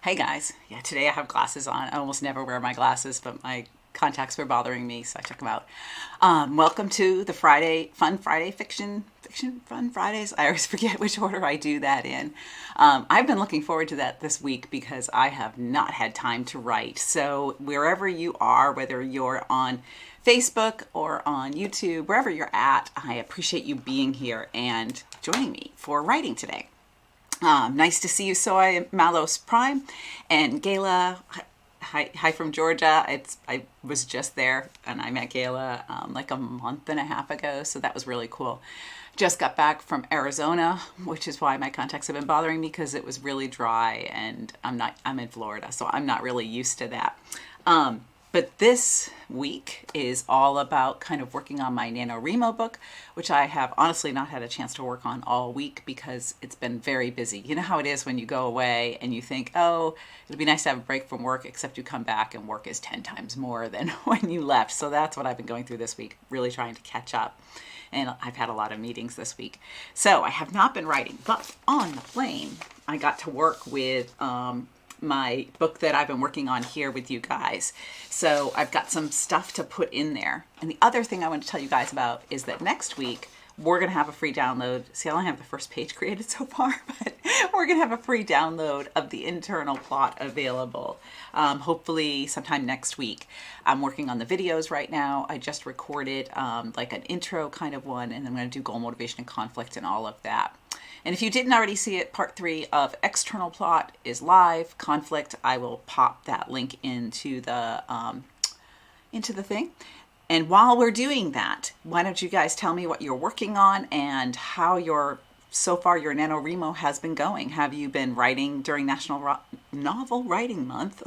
Hey guys, yeah, today I have glasses on. I almost never wear my glasses, but my contacts were bothering me, so I took them out. Welcome to the Fun Friday Fiction Fun Fridays. I always forget which order I do that in. I've been looking forward to that this week because I have not had time to write. So wherever you are, whether you're on Facebook or on YouTube, wherever you're at, I appreciate you being here and joining me for writing today. Nice to see you, Soy, Malos Prime, and Gayla. Hi from Georgia. I was just there and I met Gayla like a month and a half ago, so that was really cool. Just got back from Arizona, which is why my contacts have been bothering me because it was really dry and I'm in Florida, so I'm not really used to that. But this week is all about kind of working on my NaNoWriMo book, which I have honestly not had a chance to work on all week because it's been very busy. You know how it is when you go away and you think, oh, it'd be nice to have a break from work, except you come back and work is 10 times more than when you left. So that's what I've been going through this week, really trying to catch up. And I've had a lot of meetings this week. So I have not been writing, but on the plane, I got to work with my book that I've been working on here with you guys. So I've got some stuff to put in there. And the other thing I want to tell you guys about is that next week we're going to have a free download. See, I only have the first page created so far, but we're going to have a free download of the internal plot available. Hopefully sometime next week. I'm working on the videos right now. I just recorded like an intro kind of one, and I'm going to do goal, motivation, and conflict and all of that. And if you didn't already see it, part 3 of external plot is live. Conflict, I will pop that link into the thing. And while we're doing that, why don't you guys tell me what you're working on and how so far your NaNoWriMo has been going. Have you been writing during National Novel Writing Month?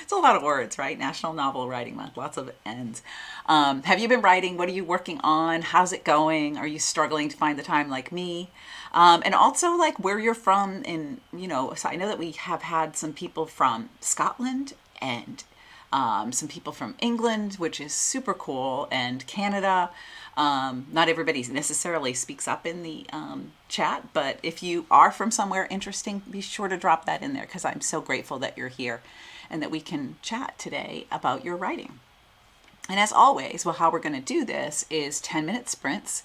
It's a lot of words, right? National Novel Writing Month, lots of N's. Have you been writing? What are you working on? How's it going? Are you struggling to find the time like me? And also like where you're from, and so I know that we have had some people from Scotland and some people from England, which is super cool, and Canada. Not everybody necessarily speaks up in the chat, but if you are from somewhere interesting, be sure to drop that in there because I'm so grateful that you're here and that we can chat today about your writing. And as always, well, how we're going to do this is 10-minute sprints,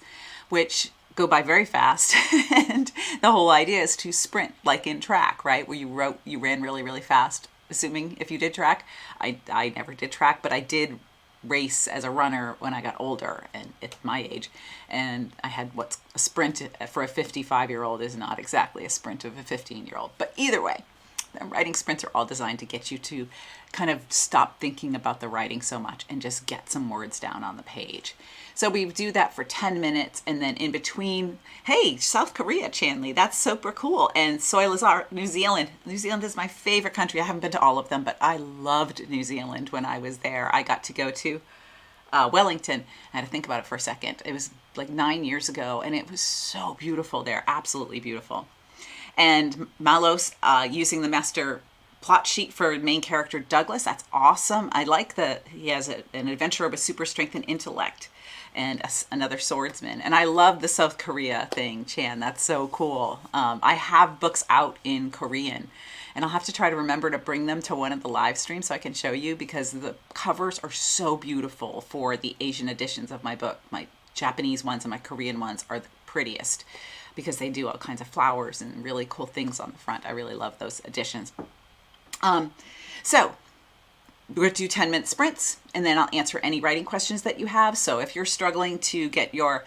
which go by very fast. And the whole idea is to sprint like in track, right? Where you ran really, really fast, assuming if you did track. I never did track, but I did race as a runner when I got older and at my age. And I had what's a sprint for a 55-year-old is not exactly a sprint of a 15-year-old. But either way, the writing sprints are all designed to get you to kind of stop thinking about the writing so much and just get some words down on the page. So we do that for 10 minutes, and then in between, hey, South Korea, Chanley, that's super cool. And Soy Lazar, New Zealand. New Zealand is my favorite country. I haven't been to all of them, but I loved New Zealand when I was there. I got to go to Wellington. I had to think about it for a second. It was like 9 years ago, and it was so beautiful there, absolutely beautiful. And Malos using the master plot sheet for main character Douglas. That's awesome. I like that he has an adventurer with super strength and intellect and another swordsman. And I love the South Korea thing, Chan. That's so cool. I have books out in Korean, and I'll have to try to remember to bring them to one of the live streams so I can show you, because the covers are so beautiful for the Asian editions of my book. My Japanese ones and my Korean ones are the prettiest because they do all kinds of flowers and really cool things on the front. I really love those editions. So we're going to do 10-minute sprints, and then I'll answer any writing questions that you have. So if you're struggling to get your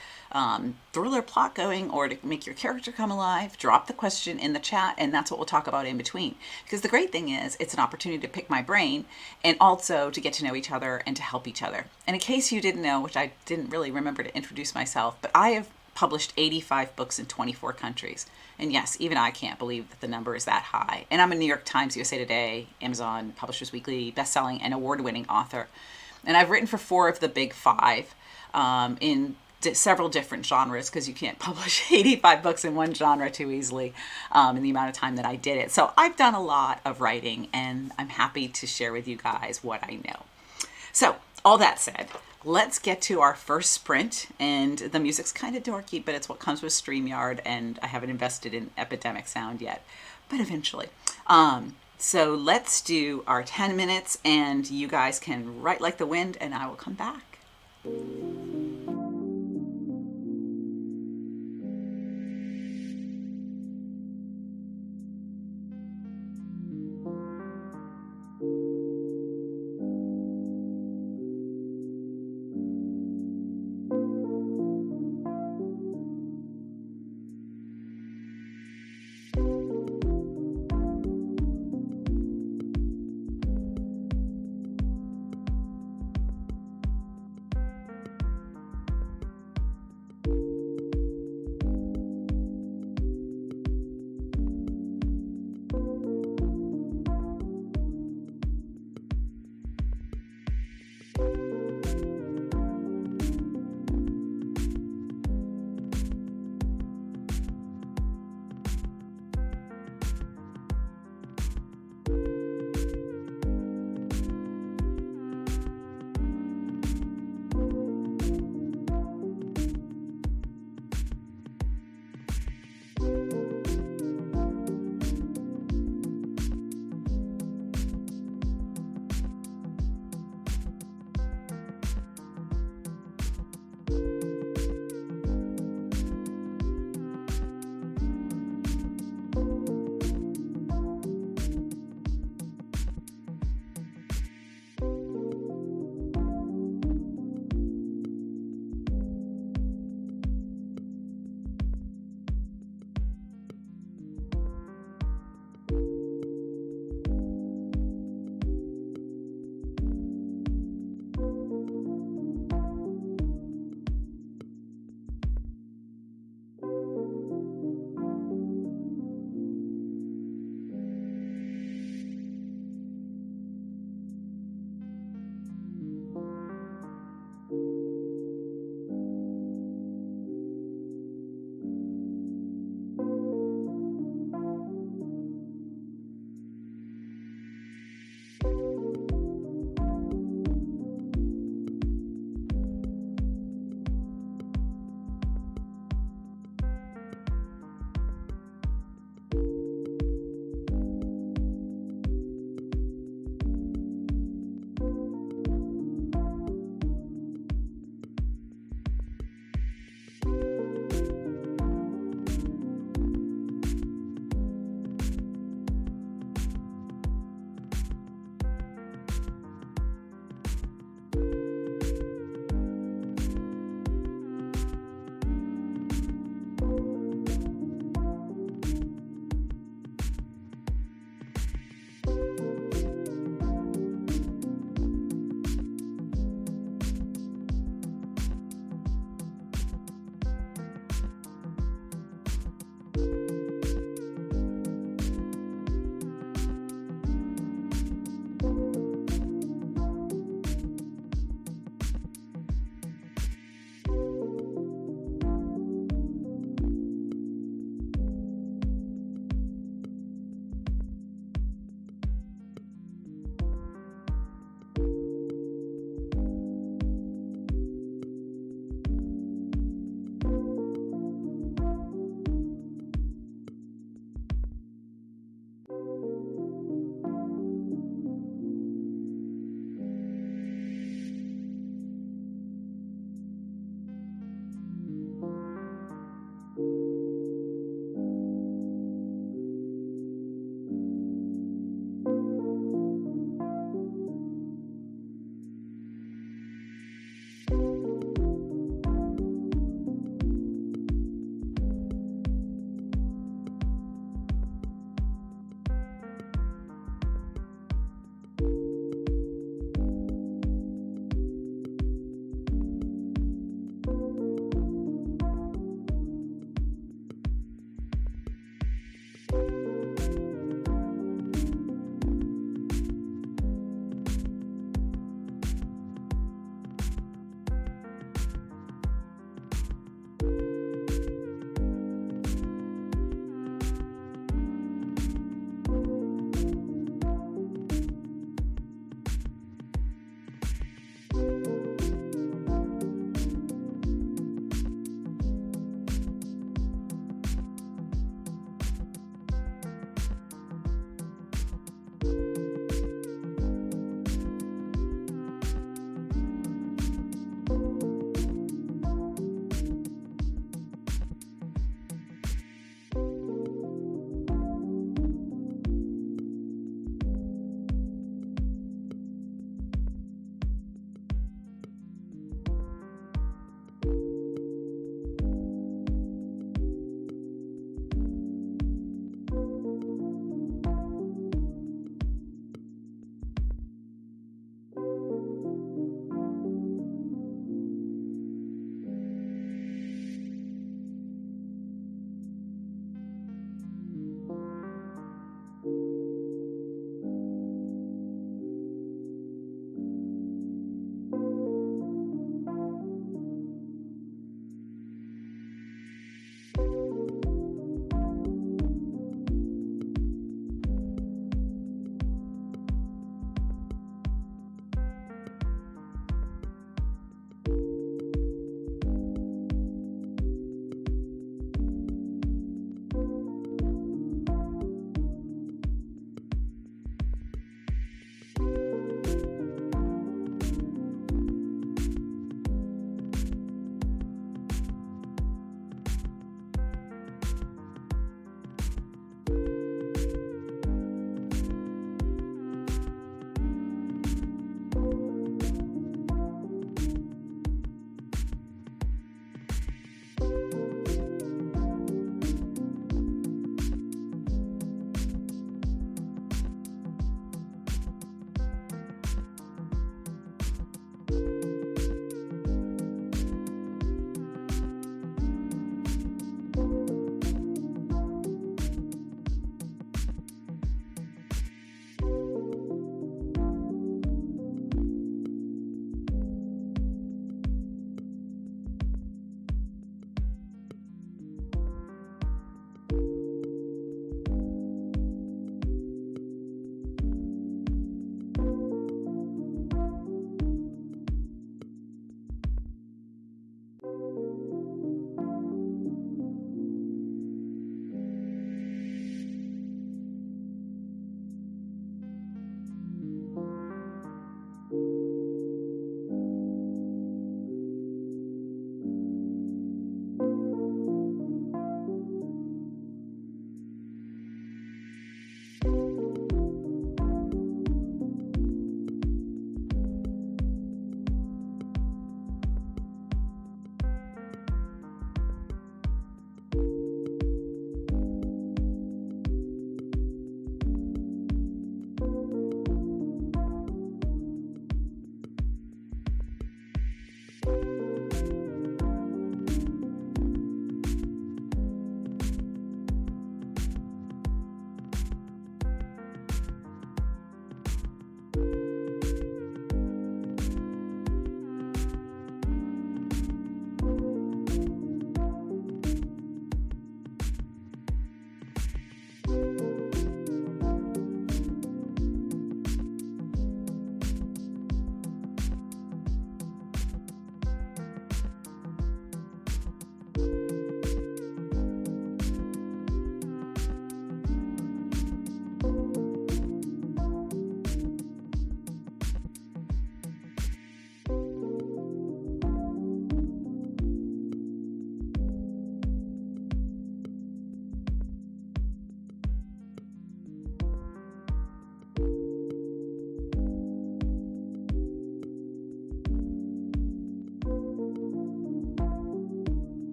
thriller plot going or to make your character come alive, drop the question in the chat, and that's what we'll talk about in between. Because the great thing is it's an opportunity to pick my brain and also to get to know each other and to help each other. And in case you didn't know, which I didn't really remember to introduce myself, but I have published 85 books in 24 countries. And yes, even I can't believe that the number is that high. And I'm a New York Times, USA Today, Amazon, Publishers Weekly, best-selling and award-winning author. And I've written for 4 of the big 5 in several different genres, because you can't publish 85 books in one genre too easily in the amount of time that I did it. So I've done a lot of writing, and I'm happy to share with you guys what I know. So all that said, let's get to our first sprint. And the music's kind of dorky, but it's what comes with StreamYard, and I haven't invested in Epidemic Sound yet, but eventually. So let's do our 10 minutes, and you guys can write like the wind, and I will come back.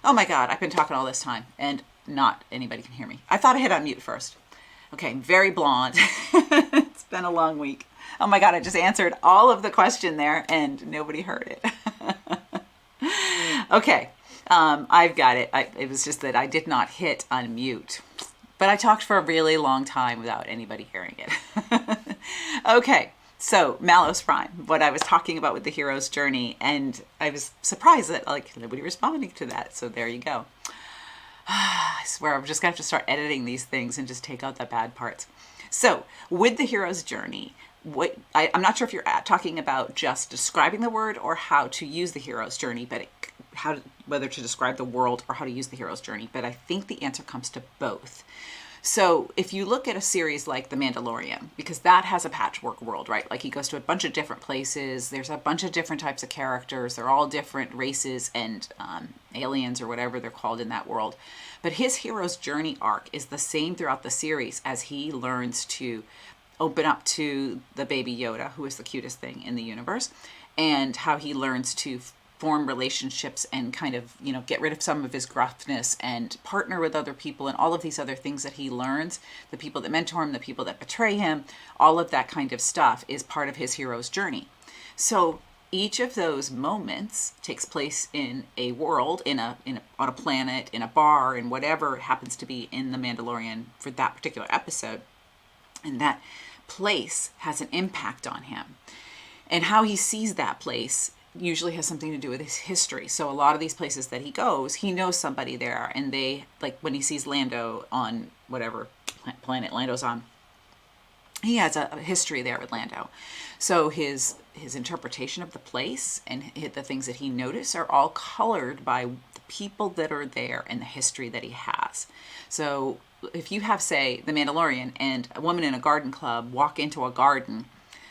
Oh my God, I've been talking all this time and not anybody can hear me. I thought I hit unmute first. Okay, very blonde. It's been a long week. Oh my God, I just answered all of the question there and nobody heard it. Okay, I've got it. It was just that I did not hit unmute. But I talked for a really long time without anybody hearing it. Okay, so Malos Prime, what I was talking about with the hero's journey, and I was surprised that like nobody responding to that. So there you go. I swear I'm just gonna have to start editing these things and just take out the bad parts. So with the hero's journey, I'm not sure if you're talking about just describing the word or how to use the hero's journey, but whether to describe the world or how to use the hero's journey. But I think the answer comes to both. So if you look at a series like The Mandalorian, because that has a patchwork world, right? Like he goes to a bunch of different places. There's a bunch of different types of characters. They're all different races and aliens or whatever they're called in that world. But his hero's journey arc is the same throughout the series as he learns to open up to the baby Yoda, who is the cutest thing in the universe, and how he learns to form relationships and kind of, get rid of some of his gruffness and partner with other people and all of these other things that he learns, the people that mentor him, the people that betray him, all of that kind of stuff is part of his hero's journey. So each of those moments takes place in a world, on a planet, in a bar, in whatever happens to be in The Mandalorian for that particular episode. And that place has an impact on him. And how he sees that place usually has something to do with his history. So a lot of these places that he goes, he knows somebody there, and they, like when he sees Lando on whatever planet Lando's on, he has a history there with Lando. So his interpretation of the place and the things that he noticed are all colored by the people that are there and the history that he has. So if you have, say, The Mandalorian and a woman in a garden club walk into a garden,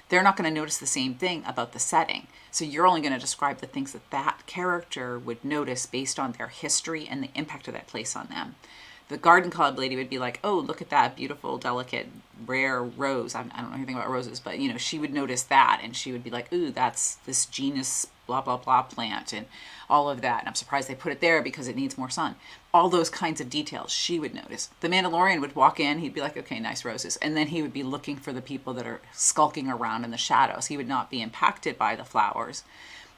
they're not going to notice the same thing about the setting. So you're only going to describe the things that that character would notice based on their history and the impact of that place on them. The garden club lady would be like, oh, look at that beautiful, delicate, rare rose. I don't know anything about roses, but she would notice that and she would be like, ooh, that's this genus blah, blah, blah plant and all of that. And I'm surprised they put it there because it needs more sun. All those kinds of details she would notice. The Mandalorian would walk in, he'd be like, okay, nice roses. And then he would be looking for the people that are skulking around in the shadows. He would not be impacted by the flowers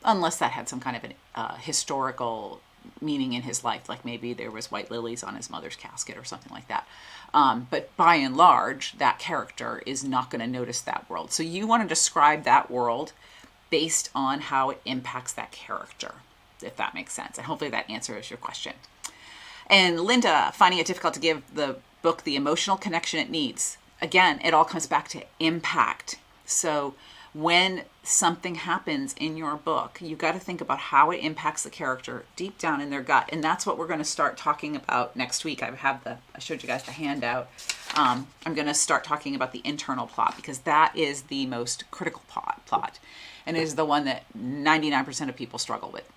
unless that had some kind of an historical meaning in his life, like maybe there was white lilies on his mother's casket or something like that. But by and large, that character is not going to notice that world. So you want to describe that world based on how it impacts that character, if that makes sense. And hopefully that answers your question. And Linda, finding it difficult to give the book the emotional connection it needs. Again, it all comes back to impact. So when something happens in your book, you got to think about how it impacts the character deep down in their gut. And that's what we're going to start talking about next week. I showed you guys the handout. I'm going to start talking about the internal plot because that is the most critical plot. And it is the one that 99% of people struggle with.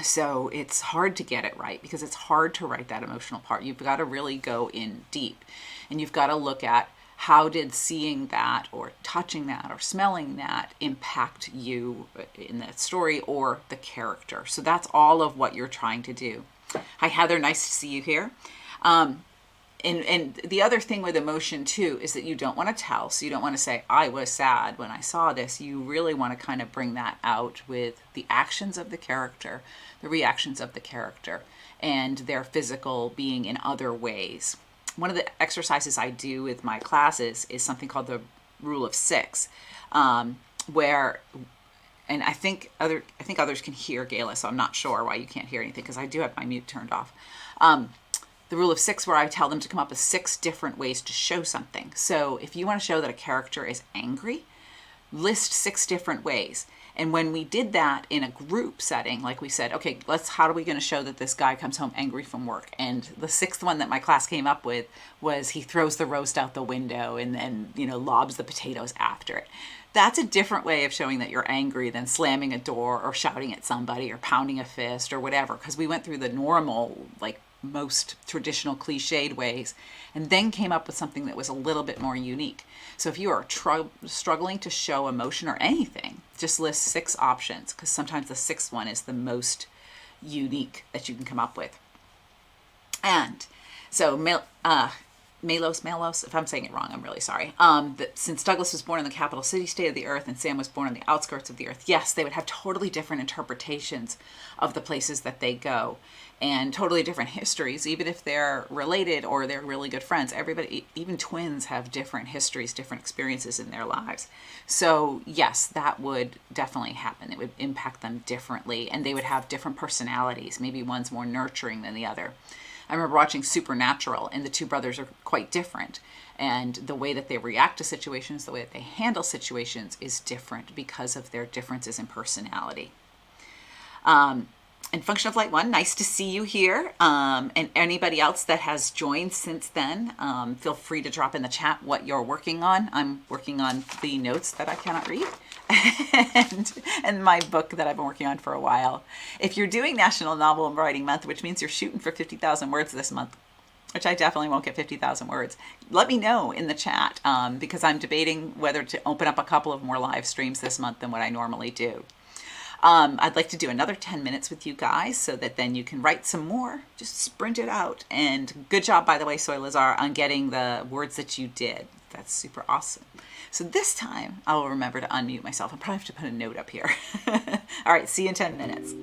So it's hard to get it right because it's hard to write that emotional part. You've got to really go in deep and you've got to look at how did seeing that or touching that or smelling that impact you in that story or the character. So that's all of what you're trying to do. Hi, Heather. Nice to see you here. And the other thing with emotion too is that you don't want to tell. So you don't want to say, I was sad when I saw this. You really want to kind of bring that out with the actions of the character, the reactions of the character, and their physical being in other ways. One of the exercises I do with my classes is something called the Rule of Six, where, and I think others can hear Gayla, so I'm not sure why you can't hear anything because I do have my mute turned off. The Rule of Six, where I tell them to come up with 6 different ways to show something. So if you want to show that a character is angry, list 6 different ways. And when we did that in a group setting, like we said, okay, how are we going to show that this guy comes home angry from work? And the 6th one that my class came up with was he throws the roast out the window and then, lobs the potatoes after it. That's a different way of showing that you're angry than slamming a door or shouting at somebody or pounding a fist or whatever. Because we went through the normal, most traditional cliched ways and then came up with something that was a little bit more unique. So if you are struggling to show emotion or anything, just list 6 options because sometimes the 6th one is the most unique that you can come up with. And so Malos, if I'm saying it wrong, I'm really sorry. That since Douglas was born in the capital city state of the earth and Sam was born on the outskirts of the earth, yes, they would have totally different interpretations of the places that they go and totally different histories, even if they're related or they're really good friends. Everybody, even twins, have different histories, different experiences in their lives. So yes, that would definitely happen. It would impact them differently, and they would have different personalities. Maybe one's more nurturing than the other. I remember watching Supernatural, and the two brothers are quite different. And the way that they react to situations, the way that they handle situations is different because of their differences in personality. And Function of Light 1, nice to see you here. And anybody else that has joined since then, feel free to drop in the chat what you're working on. I'm working on the notes that I cannot read and my book that I've been working on for a while. If you're doing National Novel Writing Month, which means you're shooting for 50,000 words this month, which I definitely won't get 50,000 words, let me know in the chat, because I'm debating whether to open up a couple of more live streams this month than what I normally do. I'd like to do another 10 minutes with you guys so that then you can write some more. Just sprint it out. And good job, by the way, Soy Lazar, on getting the words that you did. That's super awesome. So this time, I will remember to unmute myself. I'll probably have to put a note up here. All right, see you in 10 minutes.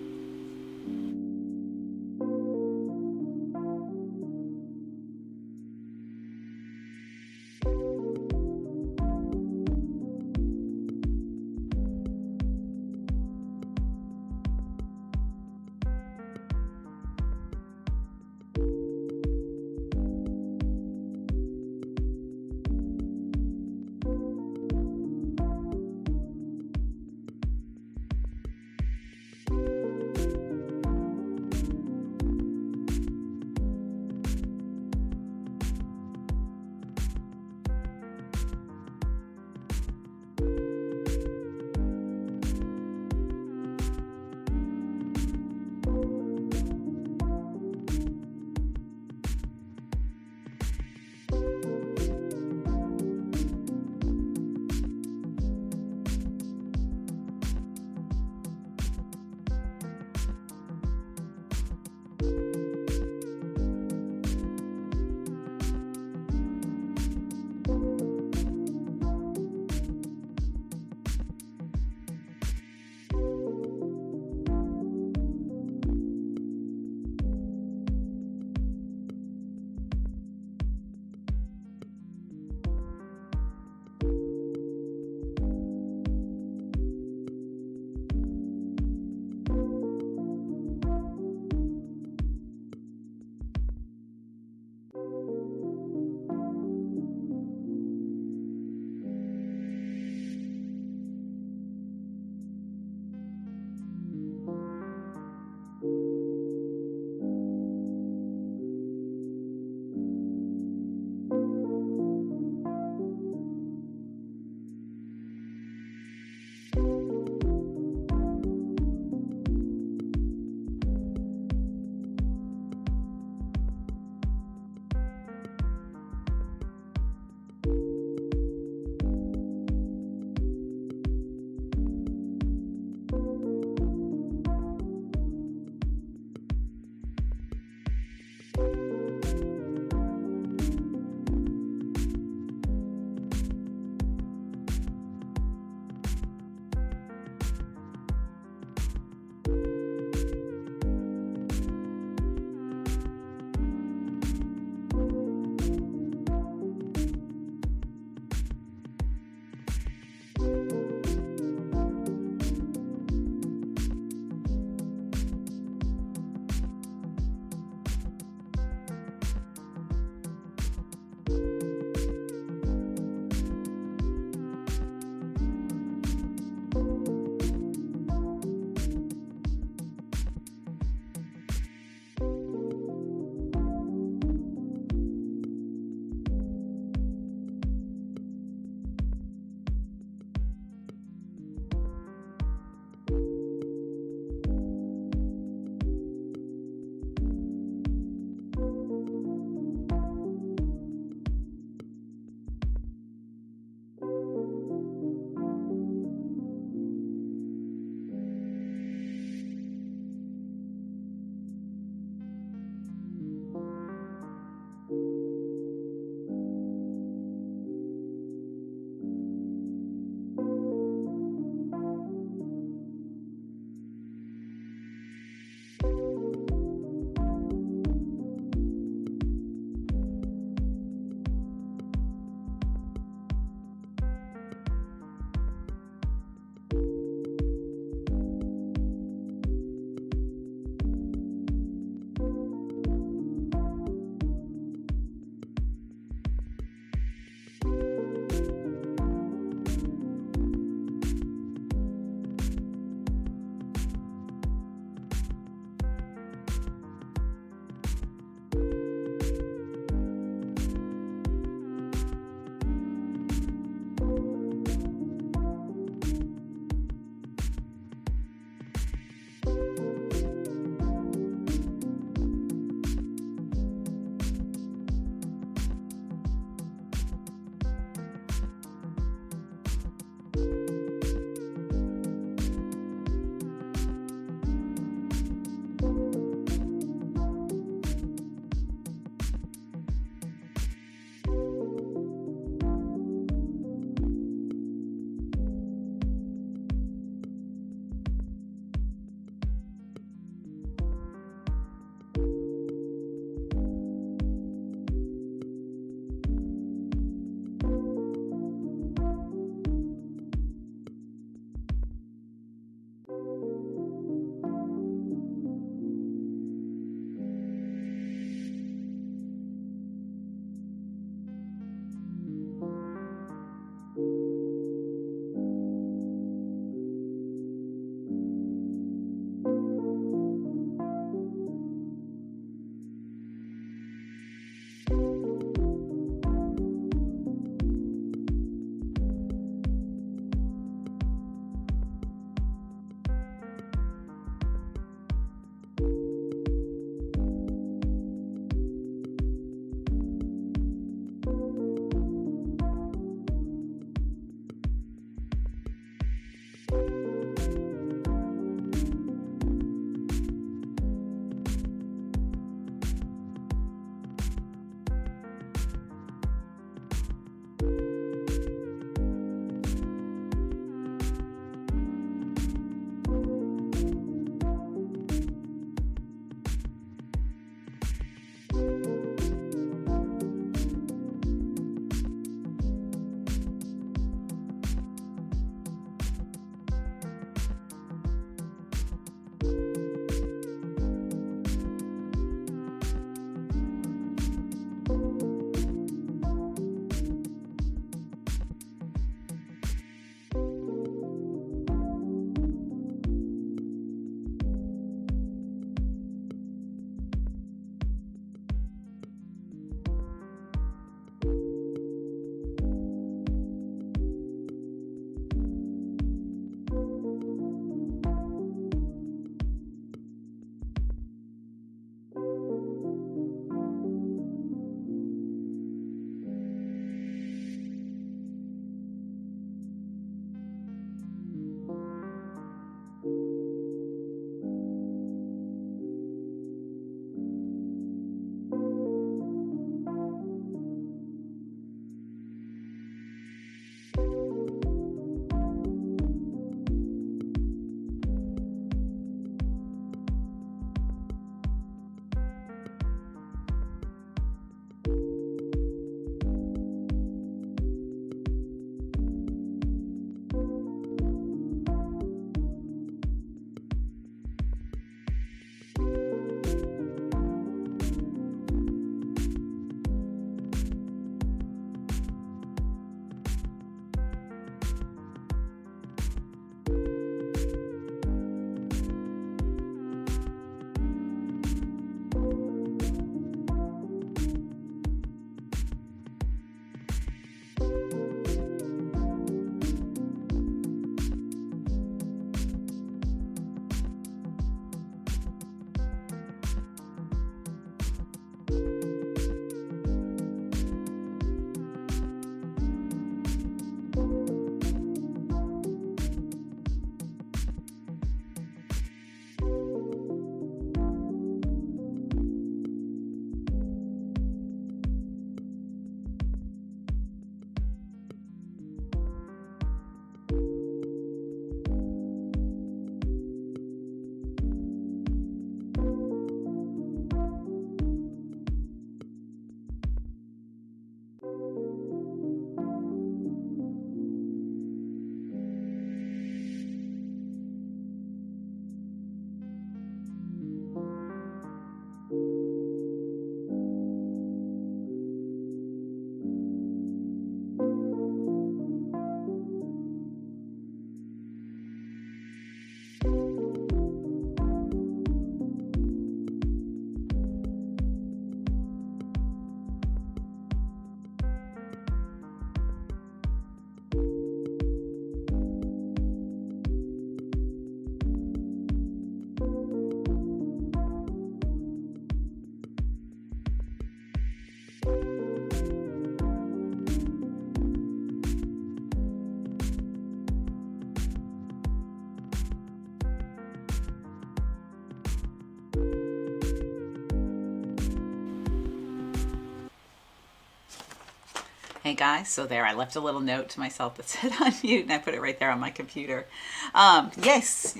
Hey guys, so there I left a little note to myself that said unmute and I put it right there on my computer. Yes,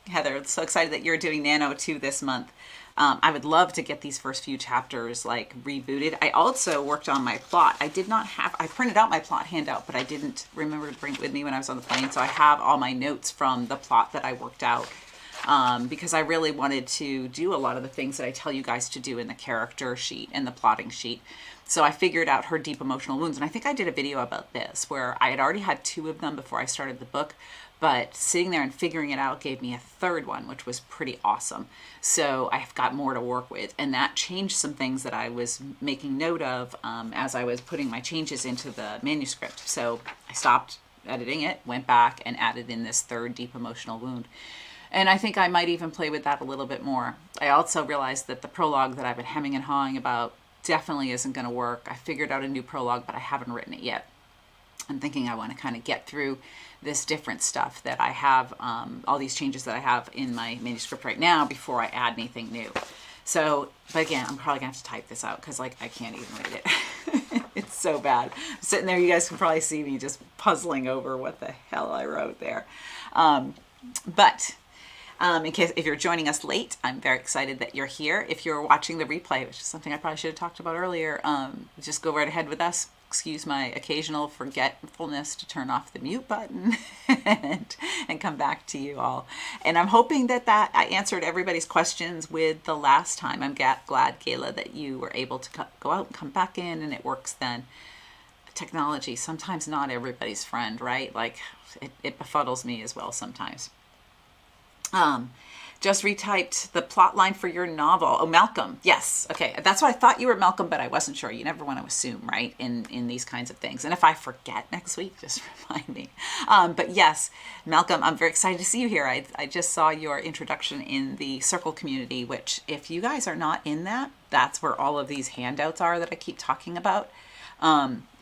Heather, so excited that you're doing Nano 2 this month. I would love to get these first few chapters like rebooted. I also worked on my plot. I printed out my plot handout, but I didn't remember to bring it with me when I was on the plane. So I have all my notes from the plot that I worked out. Because I really wanted to do a lot of the things that I tell you guys to do in the character sheet and the plotting sheet. So I figured out her deep emotional wounds. And I think I did a video about this where I had already had 2 of them before I started the book, but sitting there and figuring it out gave me a 3rd one, which was pretty awesome. So I've got more to work with. And that changed some things that I was making note of as I was putting my changes into the manuscript. So I stopped editing it, went back and added in this 3rd deep emotional wound. And I think I might even play with that a little bit more. I also realized that the prologue that I've been hemming and hawing about definitely isn't going to work. I figured out a new prologue, but I haven't written it yet. I'm thinking I want to kind of get through this different stuff that I have, all these changes that I have in my manuscript right now before I add anything new. So, but again, I'm probably going to have to type this out because like I can't even read it. It's so bad. I'm sitting there, you guys can probably see me just puzzling over what the hell I wrote there. In case if you're joining us late, I'm very excited that you're here. If you're watching the replay, which is something I probably should have talked about earlier, just go right ahead with us. Excuse my occasional forgetfulness to turn off the mute button and come back to you all. And I'm hoping that I answered everybody's questions with the last time. I'm glad, Gayla, that you were able to go out and come back in and it works then. Technology, sometimes not everybody's friend, right? Like it befuddles me as well sometimes. Just retyped the plot line for your novel. Oh, Malcolm. Yes. Okay. That's what I thought you were, Malcolm, but I wasn't sure. You never want to assume, right? In these kinds of things. And if I forget next week, just remind me. But yes, Malcolm, I'm very excited to see you here. I just saw your introduction in the Circle community, which if you guys are not in that, that's where all of these handouts are that I keep talking about.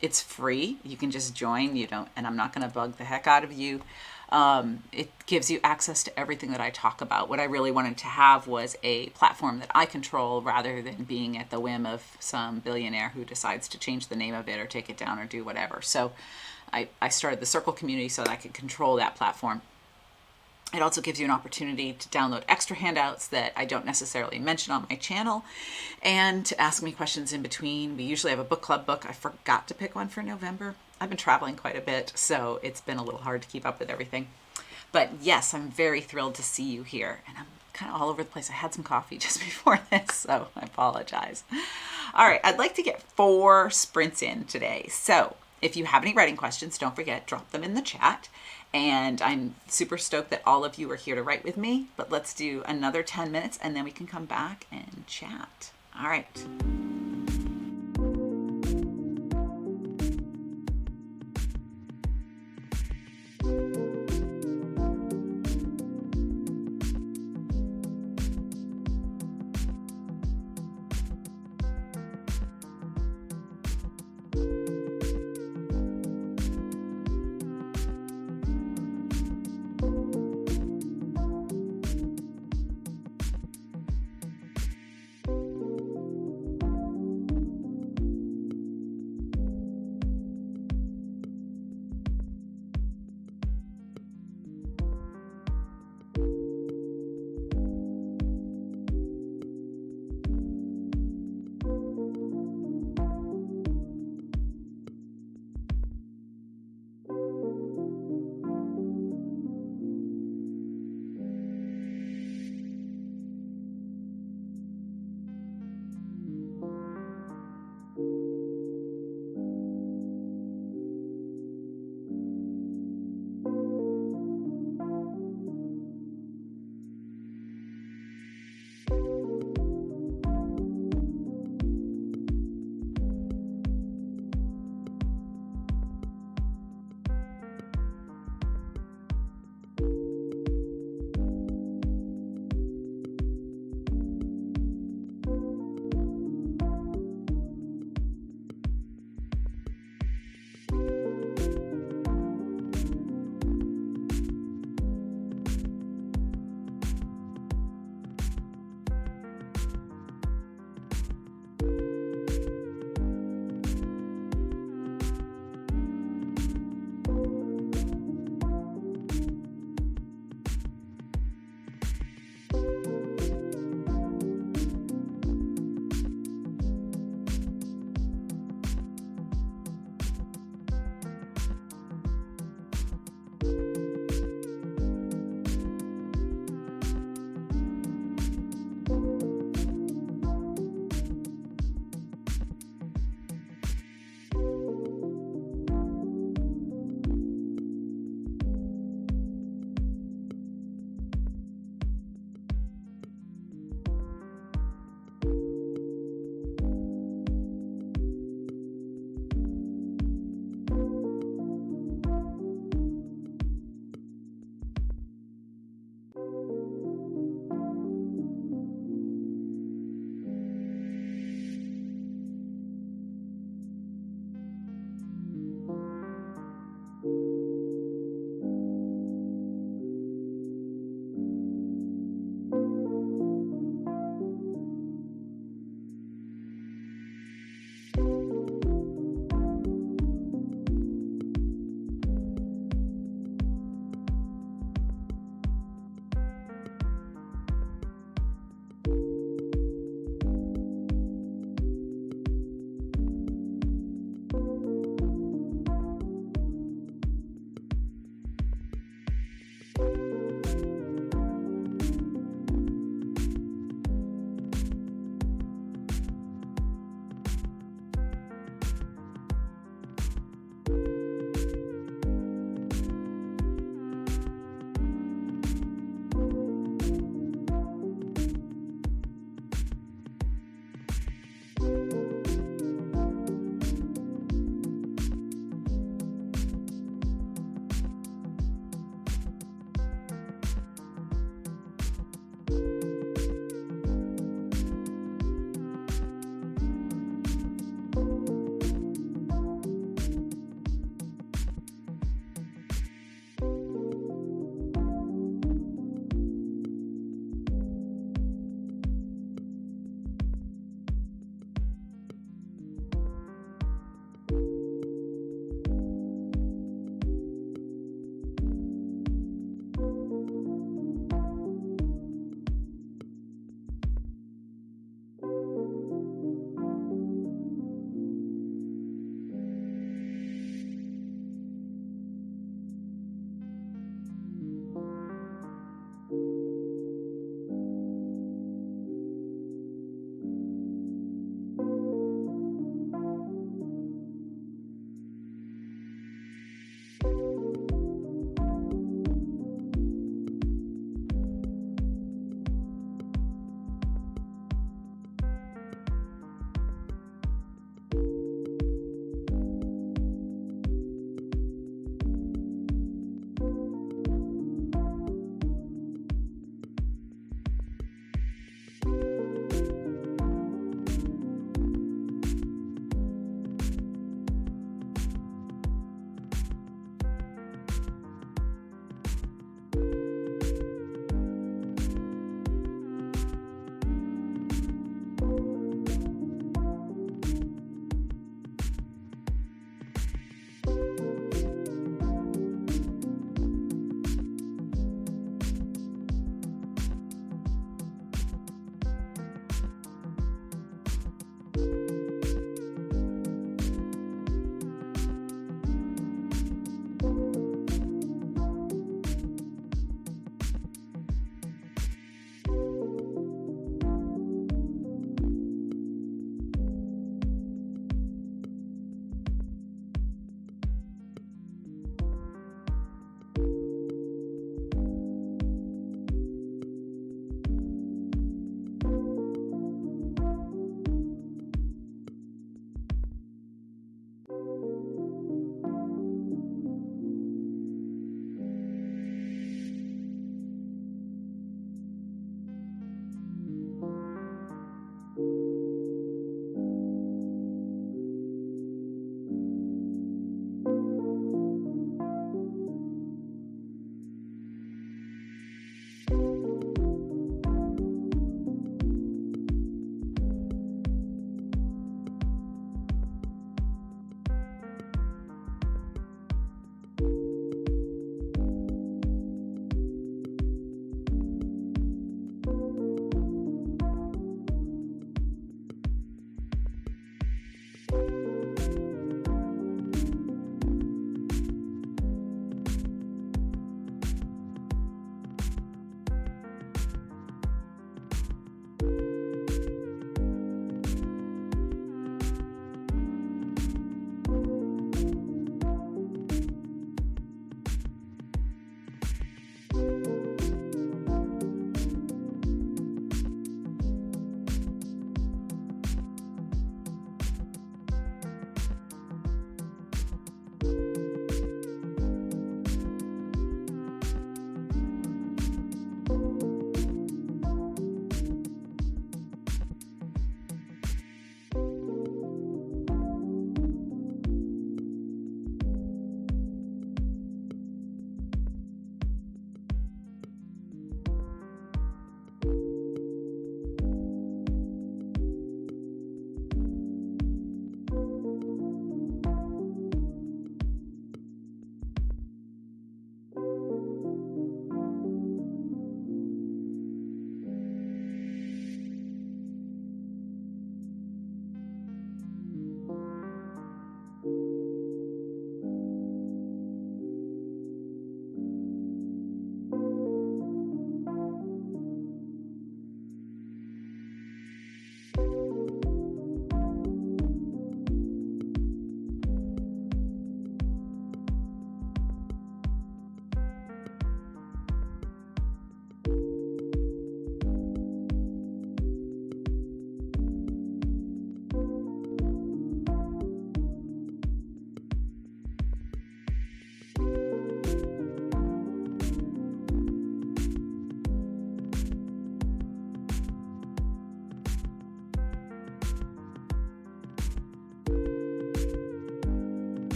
It's free. You can just join. And I'm not going to bug the heck out of you. It gives you access to everything that I talk about. What I really wanted to have was a platform that I control rather than being at the whim of some billionaire who decides to change the name of it or take it down or do whatever. So I started the Circle community so that I could control that platform. It also gives you an opportunity to download extra handouts that I don't necessarily mention on my channel and to ask me questions in between. We usually have a book club book. I forgot to pick one for November. I've been traveling quite a bit, so it's been a little hard to keep up with everything. But yes, I'm very thrilled to see you here. And I'm kind of all over the place. I had some coffee just before this, so I apologize. All right, I'd like to get 4 sprints in today. So if you have any writing questions, don't forget, drop them in the chat. And I'm super stoked that all of you are here to write with me. But let's do another 10 minutes and then we can come back and chat. All right.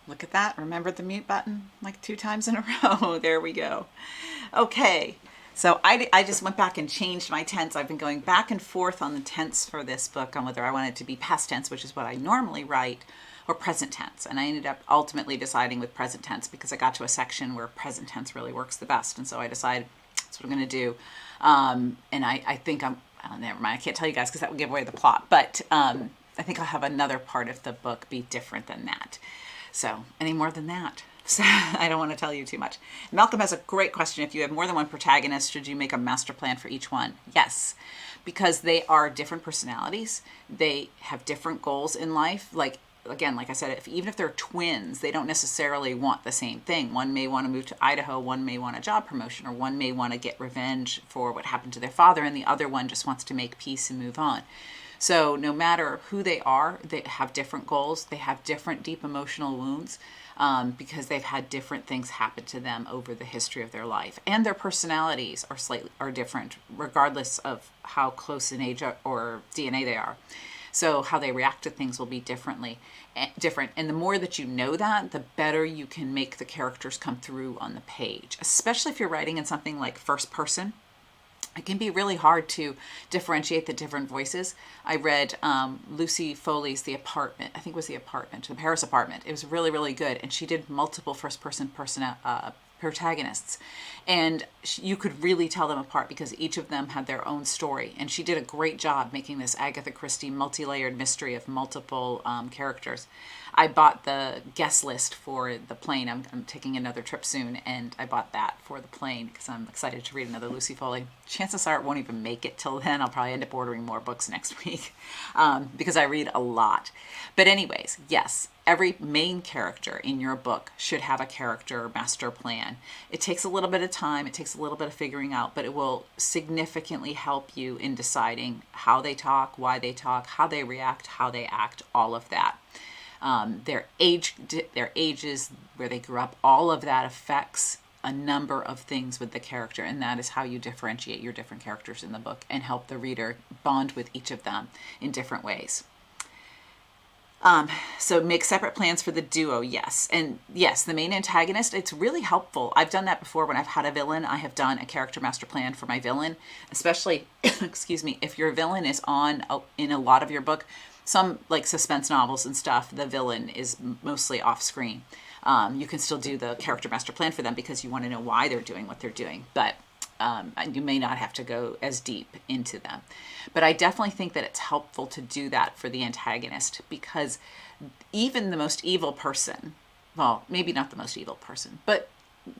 Look at that. Remember the mute button like 2 times in a row. There we go. Okay. So I just went back and changed my tense. I've been going back and forth on the tense for this book on whether I want it to be past tense, which is what I normally write, or present tense. And I ended up ultimately deciding with present tense because I got to a section where present tense really works the best. And so I decided that's what I'm going to do. And I think never mind. I can't tell you guys because that would give away the plot. But I think I'll have another part of the book be different than that. So any more than that? So I don't want to tell you too much. Malcolm has a great question. If you have more than one protagonist, should you make a master plan for each one? Yes, because they are different personalities. They have different goals in life. Like, again, like I said, even if they're twins, they don't necessarily want the same thing. One may want to move to Idaho, one may want a job promotion, or one may want to get revenge for what happened to their father, and the other one just wants to make peace and move on. So no matter who they are, they have different goals. They have different deep emotional wounds because they've had different things happen to them over the history of their life. And their personalities are different, regardless of how close in age or DNA they are. So how they react to things will be different. And the more that you know that, the better you can make the characters come through on the page, especially if you're writing in something like first person. It can be really hard to differentiate the different voices. I read Lucy Foley's The Apartment. I think it was The Paris Apartment. It was really, really good. And she did multiple first-person protagonists. And you could really tell them apart because each of them had their own story. And she did a great job making this Agatha Christie multi-layered mystery of multiple characters. I bought the guest list for the plane. I'm taking another trip soon, and I bought that for the plane because I'm excited to read another Lucy Foley. Chances are it won't even make it till then. I'll probably end up ordering more books next week because I read a lot. But anyways, yes, every main character in your book should have a character master plan. It takes a little bit of time. It takes a little bit of figuring out, but it will significantly help you in deciding how they talk, why they talk, how they react, how they act, all of that. Their ages, where they grew up, all of that affects a number of things with the character, and that is how you differentiate your different characters in the book and help the reader bond with each of them in different ways. So make separate plans for the duo, yes. And yes, the main antagonist, it's really helpful. I've done that before when I've had a villain. I have done a character master plan for my villain, especially, excuse me, if your villain is in a lot of your book. Some like suspense novels and stuff, the villain is mostly off screen. You can still do the character master plan for them because you want to know why they're doing what they're doing, but you may not have to go as deep into them. But I definitely think that it's helpful to do that for the antagonist because even the most evil person, well, maybe not the most evil person, but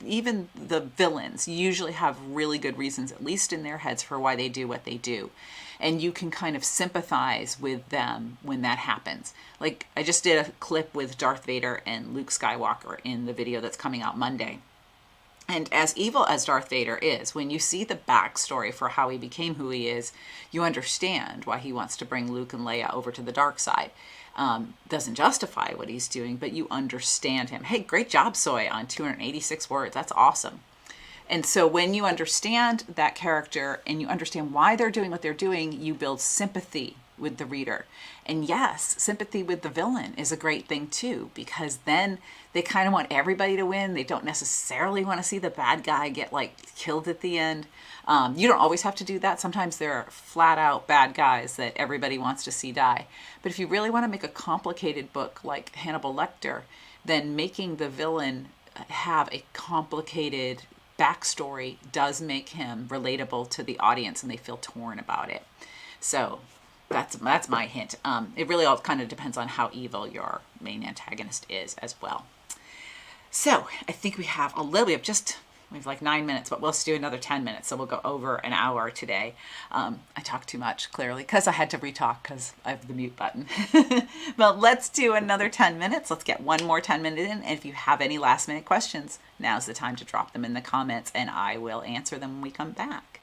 even the villains usually have really good reasons, at least in their heads, for why they do what they do. And you can kind of sympathize with them when that happens. Like, I just did a clip with Darth Vader and Luke Skywalker in the video that's coming out Monday. And as evil as Darth Vader is, when you see the backstory for how he became who he is, you understand why he wants to bring Luke and Leia over to the dark side. Doesn't justify what he's doing, but you understand him. Hey, great job, Soy, on 286 words. That's awesome. And so when you understand that character and you understand why they're doing what they're doing, you build sympathy with the reader. And yes, sympathy with the villain is a great thing too, because then they kind of want everybody to win. They don't necessarily want to see the bad guy get like killed at the end. You don't always have to do that. Sometimes there are flat out bad guys that everybody wants to see die. But if you really want to make a complicated book like Hannibal Lecter, then making the villain have a complicated backstory does make him relatable to the audience and they feel torn about it. So that's my hint. It really all kind of depends on how evil your main antagonist is as well. So I think we have we have like 9 minutes, but we'll do another 10 minutes. So we'll go over an hour today. I talked too much, clearly, because I had to retalk because I have the mute button. But let's do another 10 minutes. Let's get one more 10 minutes in. And if you have any last minute questions, now's the time to drop them in the comments and I will answer them when we come back.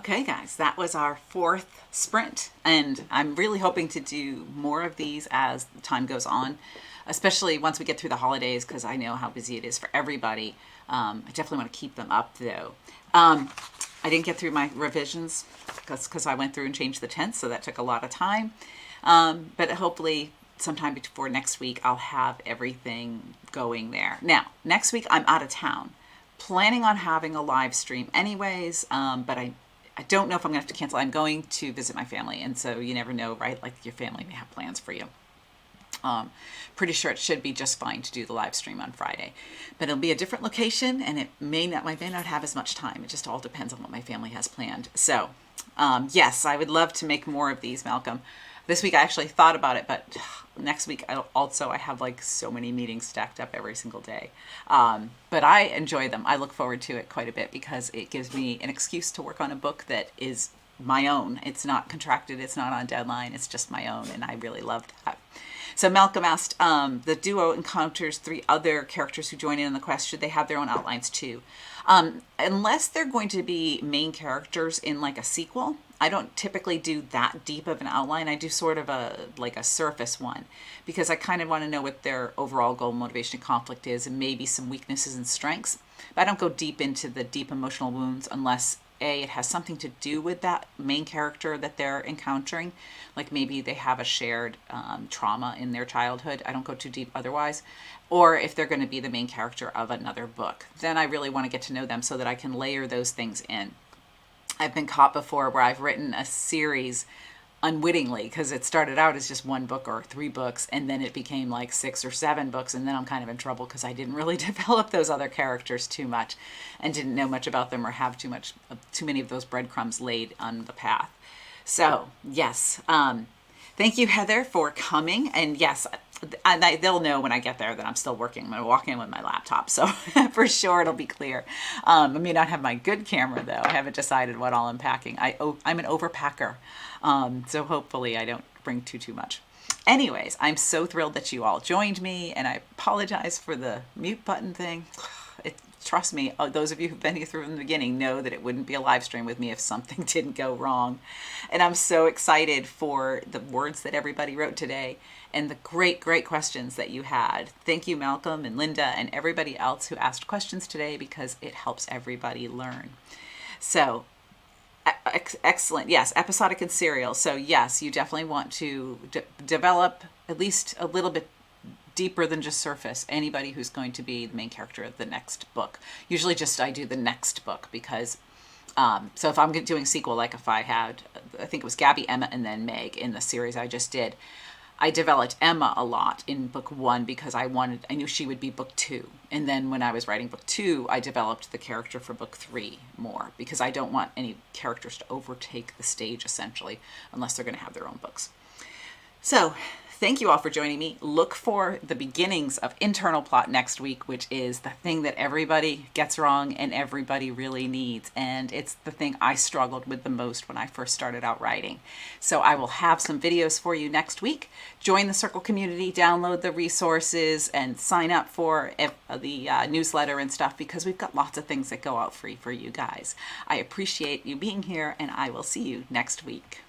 Okay, guys, that was our fourth sprint, and I'm really hoping to do more of these as time goes on, especially once we get through the holidays, because I know how busy it is for everybody. I definitely want to keep them up, though. I didn't get through my revisions because I went through and changed the tense, so that took a lot of time. But hopefully sometime before next week, I'll have everything going there. Now, next week, I'm out of town. Planning on having a live stream anyways, but I don't know if I'm going to have to cancel. I'm going to visit my family, and so you never know, right? Like your family may have plans for you. Pretty sure it should be just fine to do the live stream on Friday, but it'll be a different location, and I may not have as much time. It just all depends on what my family has planned. So, yes, I would love to make more of these, Malcolm. This week I actually thought about it, but next week I have like so many meetings stacked up every single day. But I enjoy them. I look forward to it quite a bit because it gives me an excuse to work on a book that is my own. It's not contracted. It's not on deadline. It's just my own. And I really love that. So Malcolm asked, the duo encounters 3 other characters who join in the quest. Should they have their own outlines too? Unless they're going to be main characters in like a sequel, I don't typically do that deep of an outline. I do sort of a surface one because I kind of want to know what their overall goal, motivation, and conflict is, and maybe some weaknesses and strengths. But I don't go deep into the deep emotional wounds unless it has something to do with that main character that they're encountering. Like maybe they have a shared trauma in their childhood. I don't go too deep otherwise. Or if they're going to be the main character of another book, then I really want to get to know them so that I can layer those things in. I've been caught before where I've written a series unwittingly because it started out as just 1 book or 3 books, and then it became like 6 or 7 books, and then I'm kind of in trouble because I didn't really develop those other characters too much and didn't know much about them or have too many of those breadcrumbs laid on the path. So yes, thank you, Heather, for coming. And yes, they'll know when I get there that I'm still working. I'm going to walk in with my laptop, so for sure it'll be clear. I may not have my good camera, though. I haven't decided what all I'm packing. I'm an overpacker, so hopefully I don't bring too much. Anyways, I'm so thrilled that you all joined me, and I apologize for the mute button thing. Trust me, those of you who've been here from the beginning know that it wouldn't be a live stream with me if something didn't go wrong. And I'm so excited for the words that everybody wrote today and the great questions that you had. Thank you, Malcolm and Linda and everybody else who asked questions today because it helps everybody learn. So, excellent. Yes, episodic and serial. So yes, you definitely want to develop at least a little bit deeper than just surface anybody who's going to be the main character of the next book. Usually just I do the next book because so if I'm doing a sequel, like if I think it was Gabby, Emma, and then Meg in the series I just did, I developed Emma a lot in book 1 because I knew she would be book 2. And then when I was writing book 2, I developed the character for book 3 more because I don't want any characters to overtake the stage essentially unless they're going to have their own books. So thank you all for joining me. Look for the beginnings of internal plot next week, which is the thing that everybody gets wrong and everybody really needs. And it's the thing I struggled with the most when I first started out writing. So I will have some videos for you next week. Join the Circle community, download the resources, and sign up for the newsletter and stuff because we've got lots of things that go out free for you guys. I appreciate you being here, and I will see you next week.